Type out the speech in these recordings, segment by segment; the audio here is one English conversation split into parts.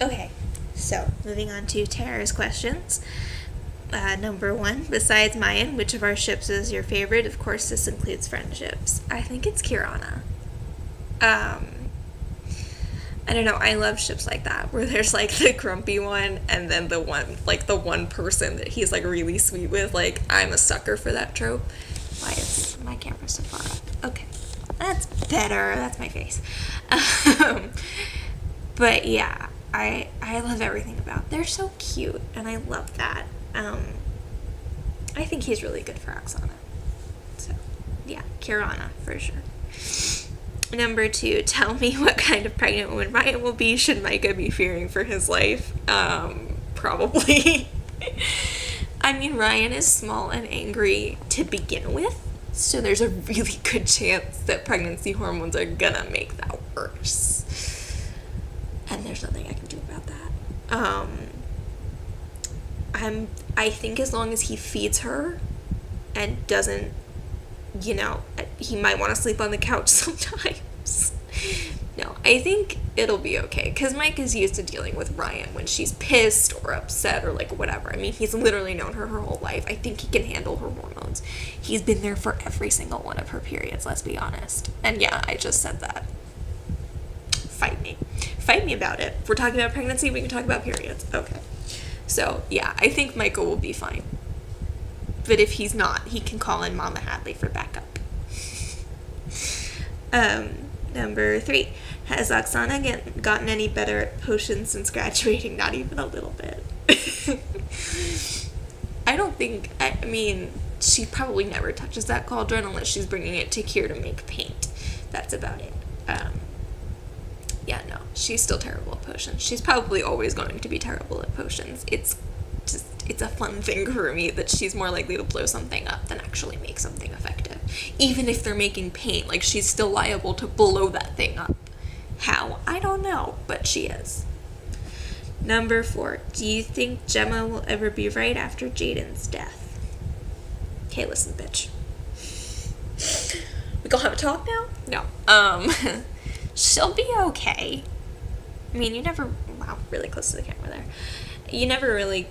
Okay, so moving on to Tara's questions. Number 1, besides Mayan, which of our ships is your favorite? Of course, this includes friendships. I think it's Kirana. I don't know, I love ships like that, where there's, like, the grumpy one, and then the one person that he's, like, really sweet with. Like, I'm a sucker for that trope. Why is my camera so far up? Okay, that's better. That's my face. But, yeah, I love everything about it. They're so cute, and I love that. I think he's really good for Oksana. So, yeah, Kirana, for sure. Number 2, tell me what kind of pregnant woman Ryan will be. Should Micah be fearing for his life? Probably. I mean, Ryan is small and angry to begin with, so there's a really good chance that pregnancy hormones are gonna make that worse. And there's nothing I can do about that. I think as long as he feeds her and doesn't, he might want to sleep on the couch sometimes. No, I think it'll be okay, because Mike is used to dealing with Ryan when she's pissed or upset or, like, whatever. I mean, he's literally known her whole life. I think he can handle her hormones. He's been there for every single one of her periods, let's be honest. And yeah, I just said that. Fight me. Fight me about it. If we're talking about pregnancy, we can talk about periods. Okay. So, yeah, I think Michael will be fine. But if he's not, he can call in Mama Hadley for backup. Number 3. Has Oksana gotten any better at potions since graduating? Not even a little bit. I mean, she probably never touches that cauldron unless she's bringing it to Kier to make paint. That's about it. Yeah, no, she's still terrible at potions. She's probably always going to be terrible at potions. It's a fun thing for me that she's more likely to blow something up than actually make something effective. Even if they're making paint, like, she's still liable to blow that thing up. How? I don't know, but she is. Number 4. Do you think Gemma will ever be right after Jaden's death? Okay, listen, bitch. We gonna have a talk now? No. She'll be okay. I mean, wow, really close to the camera there. You never really,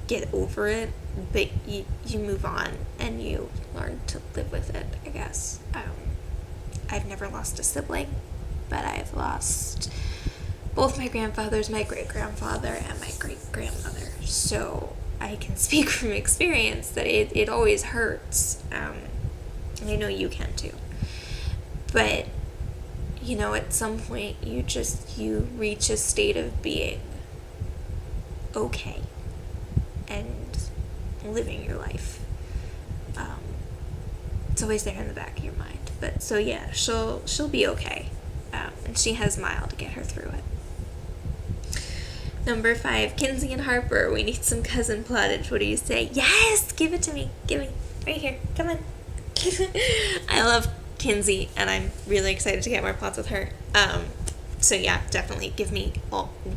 get over it, but you move on and you learn to live with it, I guess. I've never lost a sibling, but I've lost both my grandfathers, my great-grandfather, and my great-grandmother. So I can speak from experience that it always hurts. And I know you can too. But, at some point you reach a state of being okay and living your life. It's always there in the back of your mind. But so yeah, she'll be okay. And she has Mile to get her through it. Number 5, Kinsey and Harper. We need some cousin plottage. What do you say? Yes! Give it to me. Give me. Right here. Come on. I love Kinsey, and I'm really excited to get more plots with her. So yeah, definitely give me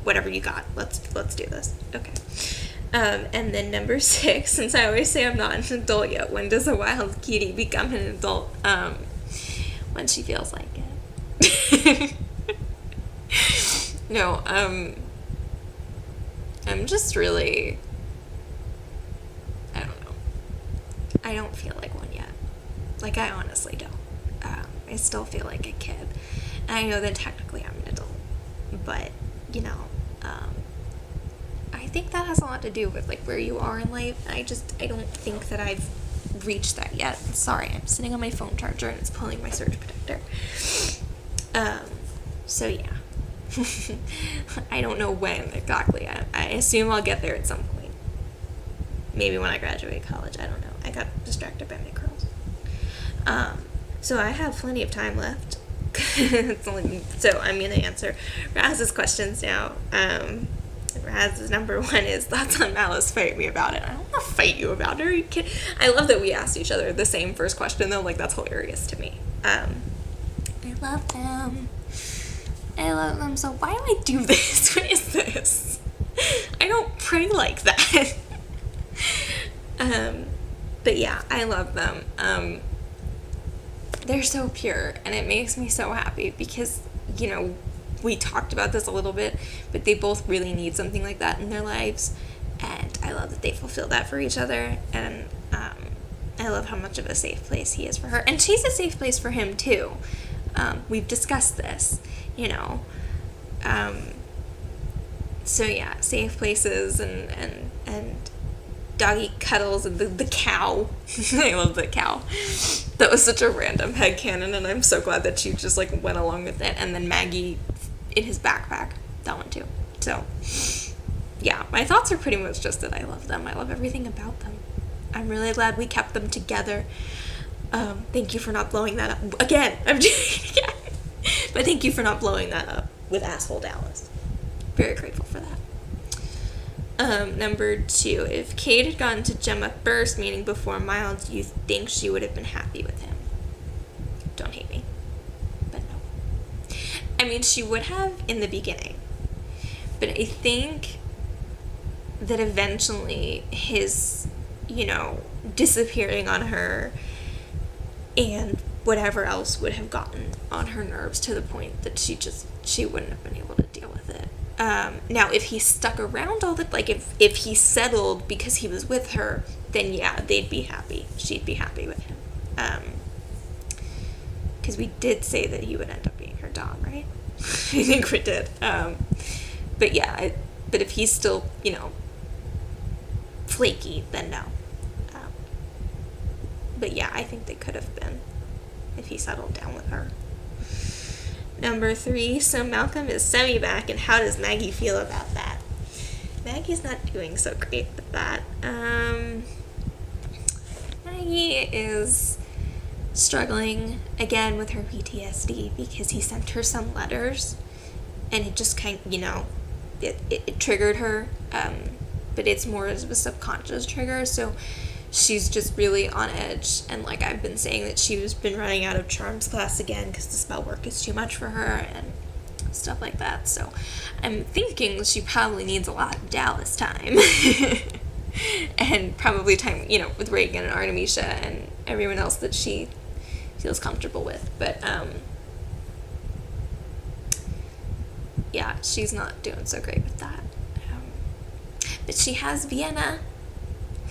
whatever you got. Let's do this. Okay. And then number 6, since I always say I'm not an adult yet, when does a wild kitty become an adult? When she feels like it. No, I'm just really, I don't know. I don't feel like one yet. Like, I honestly don't. I still feel like a kid. And I know that technically I'm an adult. But, I think that has a lot to do with, like, where you are in life. I don't think that I've reached that yet. Sorry, I'm sitting on my phone charger and it's pulling my surge protector. So yeah. I don't know when exactly. I assume I'll get there at some point. Maybe when I graduate college. I don't know. I got distracted by my curls. So I have plenty of time left. So I'm going to answer Razz's questions now. Razz's number 1 is thoughts on Malice. Fight me about it. I don't want to fight you about her. I love that we asked each other the same first question, though. Like, that's hilarious to me. I love them. So why do I do this? What is this? I don't pray like that. But yeah, I love them. They're so pure, and it makes me so happy because, we talked about this a little bit, but they both really need something like that in their lives, and I love that they fulfill that for each other, and I love how much of a safe place he is for her, and she's a safe place for him too. We've discussed this, you know. So yeah, safe places and doggy cuddles and the cow. I love the cow. That was such a random headcanon, and I'm so glad that she just like went along with it. And then Maggie in his backpack, that one too. So yeah, my thoughts are pretty much just that I love them. I love everything about them. I'm really glad we kept them together. Thank you for not blowing that up. Again, I'm doing it again. But thank you for not blowing that up with asshole Dallas. Very grateful for that. Number 2, if Kate had gone to Gemma first, meaning before Miles, do you think she would have been happy with him? Don't hate me, but no. I mean, she would have in the beginning, but I think that eventually his, disappearing on her and whatever else would have gotten on her nerves to the point that she wouldn't have been able to deal with it. Now, if he stuck around all the, like, if he settled because he was with her, then yeah, they'd be happy. She'd be happy with him. Because we did say that he would end up being her dom, right? I think we did. But yeah, but if he's still, flaky, then no. But yeah, I think they could have been if he settled down with her. Number 3, so Malcolm is semi-back, and how does Maggie feel about that? Maggie's not doing so great with that. Maggie is struggling again with her PTSD because he sent her some letters, and it just kind of, it triggered her, but it's more of a subconscious trigger, so she's just really on edge, and like I've been saying that she's been running out of charms class again because the spell work is too much for her and stuff like that. So I'm thinking she probably needs a lot of Dallas time and probably time, with Reagan and Artemisia and everyone else that she feels comfortable with. But yeah, she's not doing so great with that. But she has Vienna,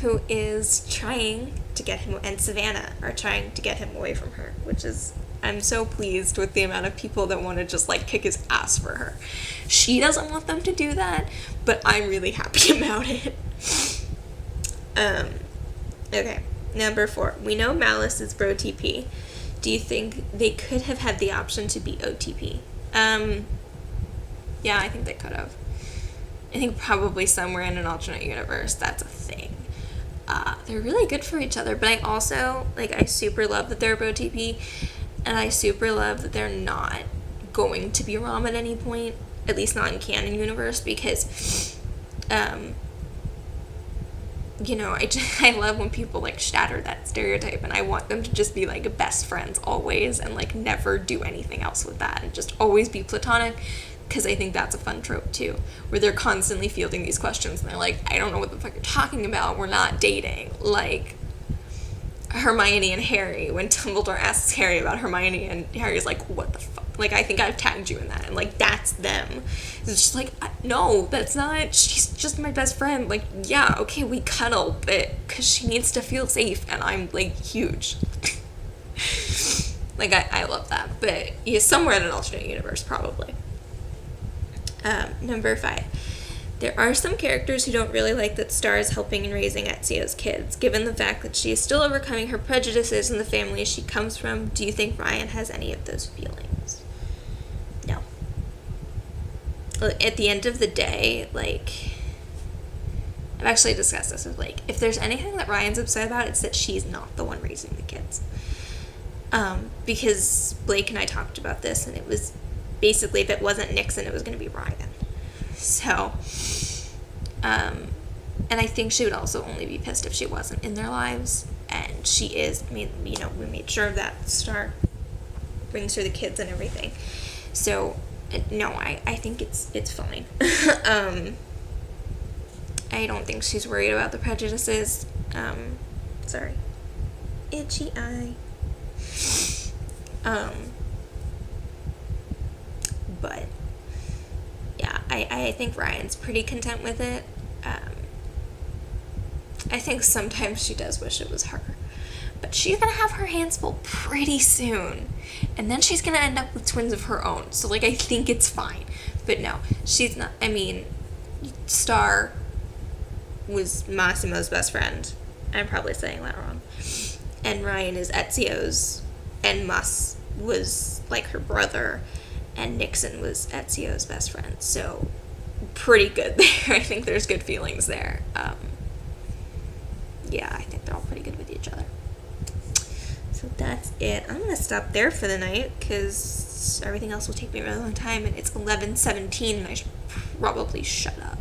who is trying to get him, and Savannah are trying to get him away from her, which is, I'm so pleased with the amount of people that want to just like kick his ass for her. She doesn't want them to do that, but I'm really happy about it. Okay, number 4, we know Malice is bro TP. Do you think they could have had the option to be OTP? Yeah, I think they could have. I think probably somewhere in an alternate universe that's a thing. They're really good for each other, but I also, I super love that they're bro TP, and I super love that they're not going to be Rom at any point, at least not in canon universe, because, I love when people, shatter that stereotype, and I want them to just be, best friends always, and, never do anything else with that, and just always be platonic, because I think that's a fun trope too, where they're constantly fielding these questions and they're like, I don't know what the fuck you're talking about, we're not dating. Like Hermione and Harry, when Dumbledore asks Harry about Hermione and Harry's like, what the fuck? I think I've tagged you in that, and that's them. It's just no, that's not, she's just my best friend. Yeah, okay, we cuddle, but because she needs to feel safe, and I'm huge. I love that, but yeah, somewhere in an alternate universe, probably. Number 5. There are some characters who don't really like that Star is helping in raising Ezio's kids. Given the fact that she is still overcoming her prejudices in the family she comes from, do you think Ryan has any of those feelings? No. At the end of the day, I've actually discussed this with if there's anything that Ryan's upset about, it's that she's not the one raising the kids. Because Blake and I talked about this, and it was basically, if it wasn't Nixon, it was going to be Ryan. So, and I think she would also only be pissed if she wasn't in their lives, and she is. We made sure of that. Star brings her the kids and everything. So, no, I think it's fine. I don't think she's worried about the prejudices. Sorry. Itchy eye. But I think Ryan's pretty content with it. I think sometimes she does wish it was her. But she's going to have her hands full pretty soon. And then she's going to end up with twins of her own. So, like, I think it's fine. But no, she's not. I mean, Star was Massimo's best friend. I'm probably saying that wrong. And Ryan is Ezio's. And Mus was, like, her brother. And Nixon was Ezio's best friend. So, pretty good there. I think there's good feelings there. Yeah, I think they're all pretty good with each other. So that's it. I'm going to stop there for the night because everything else will take me a really long time, and it's 11:17 and I should probably shut up.